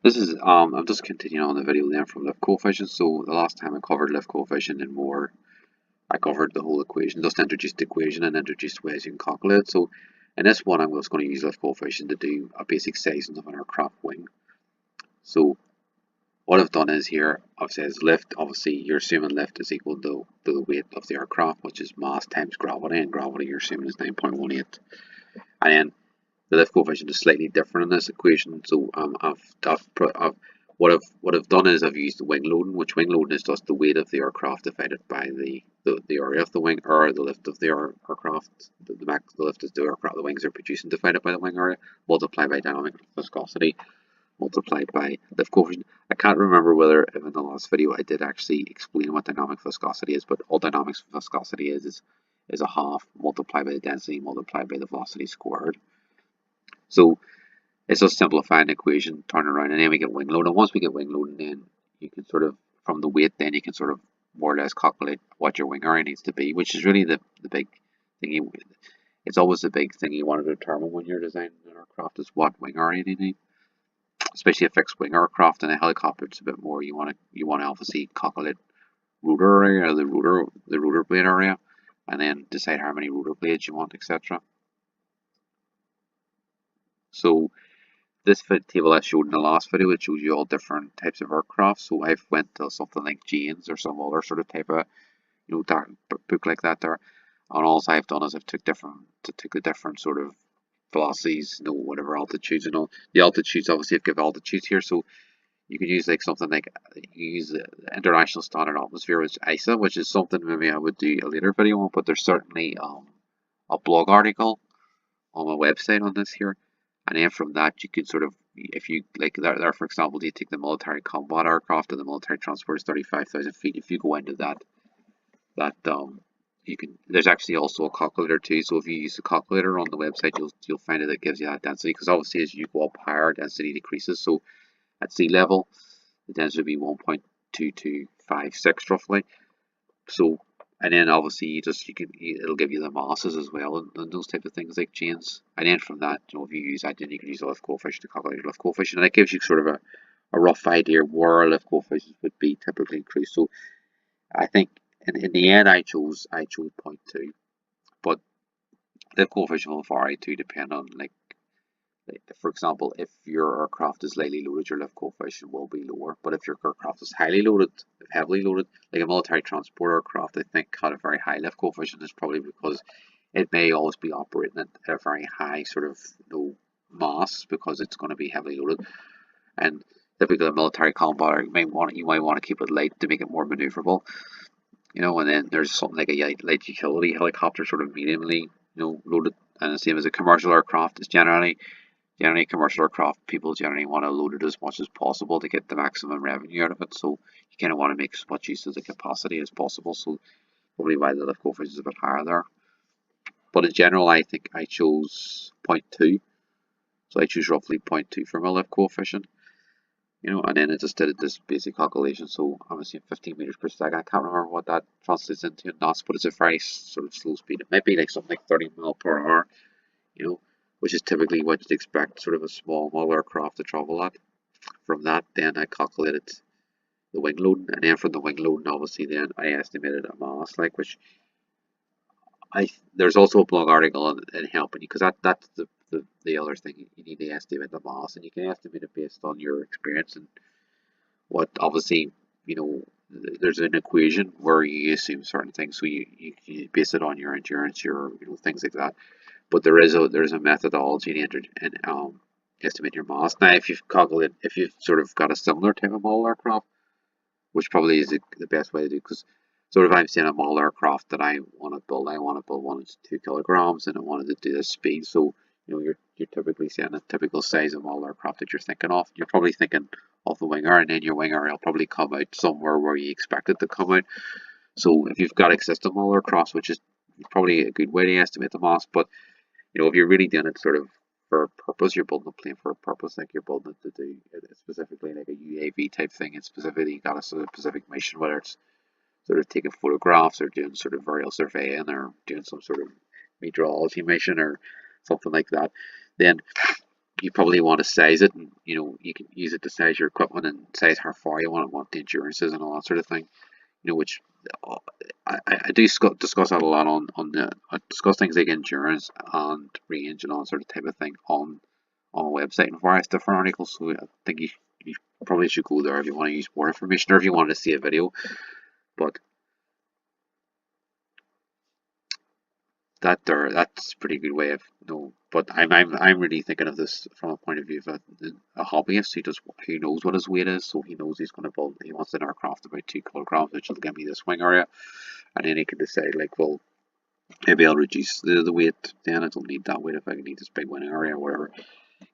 I'm just continuing on the video then from lift coefficient. So the last time I covered lift coefficient and more, I covered the whole equation, just introduced the equation and introduced ways you can calculate it. So in this one, I'm just going to use lift coefficient to do a basic sizing of an aircraft wing. So what I've done is here, I've said lift, obviously you're assuming lift is equal to the weight of the aircraft, which is mass times gravity, and gravity you're assuming is 9.18. And then the lift coefficient is slightly different in this equation. So what I've done is I've used the wing loading, which wing loading is just the weight of the aircraft divided by the area of the wing, or the lift of the aircraft. The lift is the aircraft the wings are producing divided by the wing area, multiplied by dynamic viscosity, multiplied by lift coefficient. I can't remember whether in the last video I did actually explain what dynamic viscosity is, but all dynamic viscosity is a half multiplied by the density multiplied by the velocity squared. So it's just simplifying the equation, turn around, and then we get wing load. And once we get wing load, then you can sort of, from the weight, then you can sort of more or less calculate what your wing area needs to be, which is really the big thing. It's always the big thing you want to determine when you're designing an aircraft is what wing area you need, especially a fixed wing aircraft. And a helicopter, it's a bit more. You want to obviously calculate rotor area, the rotor blade area, and then decide how many rotor blades you want, etc. So this table I showed in the last video, it shows you all different types of aircraft. So I've went to something like Jane's or some other sort of type of book like that there. And all I've done is I've took the different sort of velocities, whatever altitudes and all. The altitudes obviously have given altitudes here, so you could use like something like you use the International Standard Atmosphere, which ISA, which is something maybe I would do a later video on. But there's certainly a blog article on my website on this here. And then from that, you could sort of, if you like, there for example, you take the military combat aircraft and the military transport is 35,000 feet. If you go into that you can. There's actually also a calculator too. So if you use the calculator on the website, you'll find it gives you that density. Because obviously, as you go up higher, density decreases. So at sea level, the density would be 1.2256 roughly. So and then obviously it'll give you the masses as well and those type of things like chains. And then from that, if you use that, then you can use the lift coefficient to calculate your lift coefficient, and it gives you sort of a rough idea where a lift coefficient would be typically increased. So I think in the end I chose 0.2, but lift coefficient will vary too, depend on for example, if your aircraft is lightly loaded, your lift coefficient will be lower. But if your aircraft is highly loaded, heavily loaded, like a military transport aircraft, I think had a very high lift coefficient is probably because it may always be operating at a very high sort of mass because it's going to be heavily loaded. And typically a military combat, you might want to keep it light to make it more maneuverable. And then there's something like a light utility helicopter, sort of mediumly loaded, and the same as a commercial aircraft is generally commercial aircraft, people generally want to load it as much as possible to get the maximum revenue out of it. So you kind of want to make as much use of the capacity as possible. So probably why the lift coefficient is a bit higher there. But in general, I think I chose 0.2. So I choose roughly 0.2 for my lift coefficient. And then I just did this basic calculation. So I'm assuming 15 meters per second. I can't remember what that translates into in knots, but it's a very sort of slow speed. It might be like something like 30 mile per hour, which is typically what you'd expect sort of a small model aircraft to travel at. From that, then I calculated the wing loading, and then from the wing loading, obviously, then I estimated a mass, which there's also a blog article in helping you because that's the other thing you need to estimate the mass, and you can estimate it based on your experience and what obviously there's an equation where you assume certain things, so you base it on your endurance, your things like that. But there's a methodology to enter and estimate your mass. Now, if you've sort of got a similar type of model aircraft, which probably is the best way to do, because sort of I'm saying a model aircraft that I want to build one that's 2 kilograms, and I wanted to do this speed. So you're typically saying a typical size of model aircraft that you're thinking of. You're probably thinking of the winger, and then your winger will probably come out somewhere where you expect it to come out. So if you've got existing model aircraft, which is probably a good way to estimate the mass, but if you're really doing it sort of for a purpose, you're building a plane for a purpose, like you're building it to do it specifically like a UAV type thing, and specifically you got a sort of specific mission, whether it's sort of taking photographs or doing sort of aerial surveying or doing some sort of meteorology mission or something like that, then you probably want to size it, and you can use it to size your equipment and size how far you want the endurances and all that sort of thing. Which uh, I do discuss that a lot I discuss things like endurance and range and all that sort of type of thing on a website and various different articles. So I think you probably should go there if you want to use more information or if you want to see a video. But that's a pretty good way of But I'm really thinking of this from a point of view of a hobbyist who knows what his weight is, so he knows he's going to build. He wants an aircraft about 2 kilograms, which will give me the swing area, and then he can decide like, well, maybe I'll reduce the weight. Then I don't need that weight if I need this big wing area or whatever,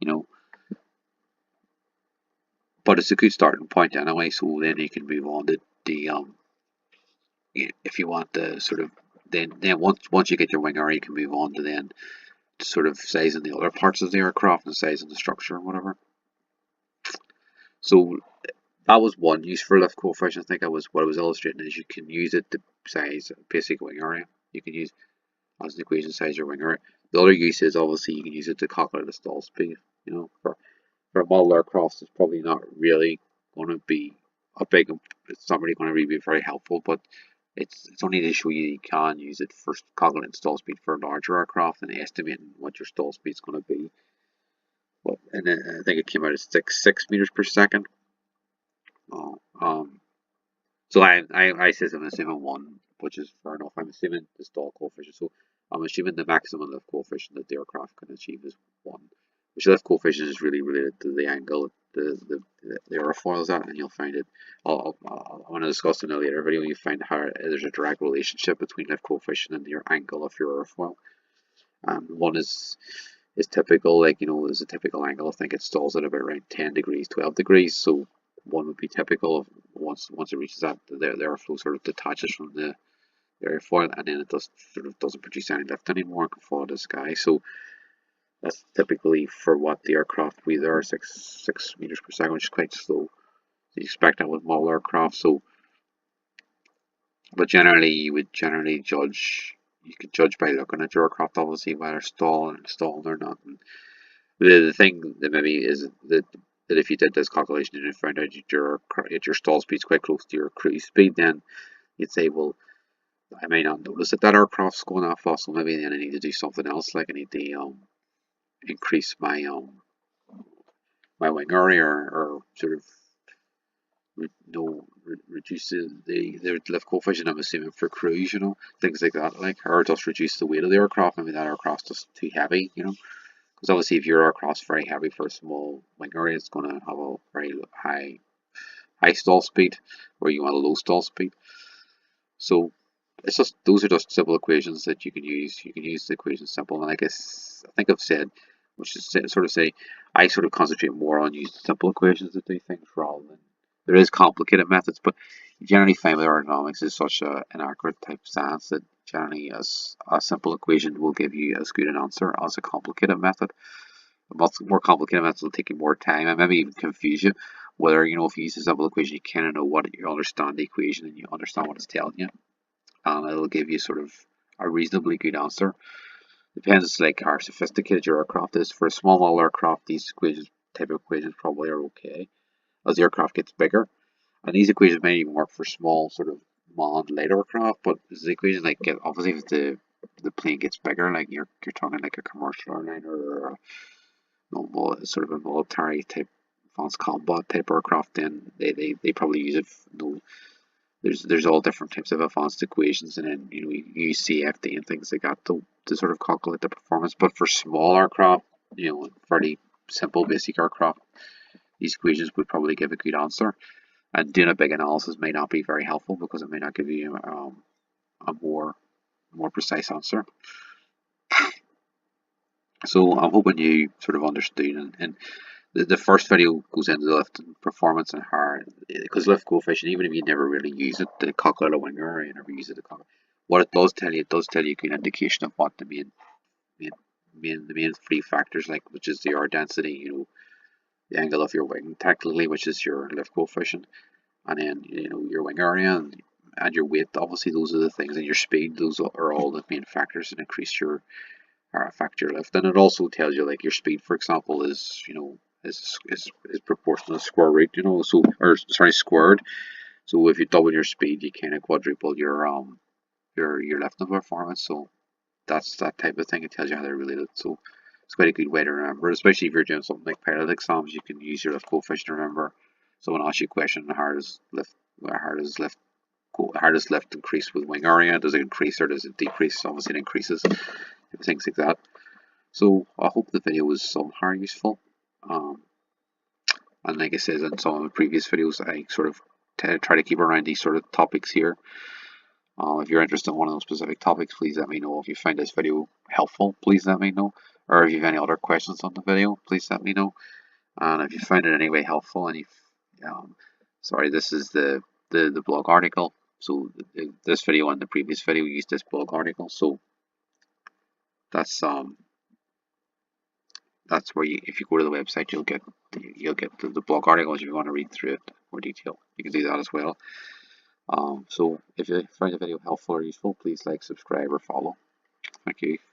you know. But it's a good starting point anyway. So then you can move on to the. If you want the sort of then once you get your wing area, you can move on to then sort of sizing the other parts of the aircraft and sizing the structure and whatever. So that was one use for lift coefficient. I think that was what I was illustrating is you can use it to size a basic wing area. You can use as an equation size your wing area. The other use is obviously you can use it to calculate the stall speed. For a model aircraft, it's probably not really going to be a big. It's not really going to really be very helpful, but it's only to show you can use it for calculating stall speed for a larger aircraft and estimating what your stall speed is going to be. But and I think it came out as 6 meters per second. Oh, so I says I'm assuming one, which is fair enough. I'm assuming the stall coefficient. So I'm assuming the maximum lift coefficient that the aircraft can achieve is one, which lift coefficient is really related to the angle the airfoil is at, and you'll find it. I want to discuss in a later video. You find how there's a direct relationship between lift coefficient and your angle of your airfoil. One is typical, like is a typical angle. I think it stalls at about around 10 degrees, 12 degrees. So one would be typical of once it reaches that, the airflow sort of detaches from the airfoil, and then it doesn't produce any lift anymore and can fall to the sky. So that's typically for what the aircraft we there 6 meters per second, which is quite slow. So you expect that with model aircraft. So, but generally you would generally judge. You could judge by looking at your aircraft, obviously, whether stalled or not. And the thing that maybe is that if you did this calculation and you found out that your stall speed is quite close to your cruise speed, then you'd say, well, I may not notice that aircraft's going that fast, so maybe then I need to do something else, like I need to increase my wing area or sort of reduce the lift coefficient. I'm assuming for cruise, things like that, like or just reduce the weight of the aircraft. Maybe that aircraft's just too heavy, because obviously if your aircraft's very heavy for a small wing area, it's going to have a very high stall speed, where you want a low stall speed. So it's just those are just simple equations that you can use. You can use the equation simple, and I think I've said, which is sort of say, I sort of concentrate more on using simple equations to do things rather than there is complicated methods, but you generally find with aerodynamics is such an inaccurate type of science that generally as a simple equation will give you as good an answer as a complicated method. A much more complicated method will take you more time and maybe even confuse you. Whether if you use a simple equation, you kind of know what you understand the equation and you understand what it's telling you, and it'll give you sort of a reasonably good answer. Depends like how sophisticated your aircraft is. For a small model aircraft, these type of equations probably are okay. As the aircraft gets bigger, and these equations may even work for small sort of manned light aircraft, but the equation like obviously if the plane gets bigger, like you're talking like a commercial airliner or a normal sort of a military type advanced combat type aircraft, then they probably use it. There's all different types of advanced equations, and then you use CFD and things like that to sort of calculate the performance. But for small aircraft, fairly simple basic aircraft, these equations would probably give a good answer. And doing a big analysis may not be very helpful because it may not give you a more precise answer. So I'm hoping you sort of understood, and the first video goes into the lift performance and how, because lift coefficient, even if you never really use it to calculate a wing area, you never use it to calculate, what it does tell you a good indication of what the main three factors, like, which is the air density, the angle of your wing technically, which is your lift coefficient, and then your wing area and your weight. Obviously those are the things, and your speed, those are all the main factors that increase your affect your lift. And it also tells you like your speed, for example, is is proportional to square root, so, or sorry, squared. So if you double your speed, you kind of quadruple your lifting performance. So that's that type of thing. It tells you how they're related. So it's quite a good way to remember, especially if you're doing something like pilot exams. You can use your lift coefficient to remember. Someone asks you a question: how does lift increase with wing area? Does it increase or does it decrease? Obviously, it increases. Things like that. So I hope the video was somehow useful. Um, and like I said in some of the previous videos, I sort of try to keep around these sort of topics here. If you're interested in one of those specific topics, please let me know. If you find this video helpful, please let me know. Or if you have any other questions on the video, please let me know. And if you find it in any way helpful, and sorry, this is the blog article. So this video and the previous video used this blog article. So that's that's where if you go to the website, you'll get the blog articles if you want to read through it in more detail. You can do that as well. So if you find the video helpful or useful, please like, subscribe, or follow. Thank you.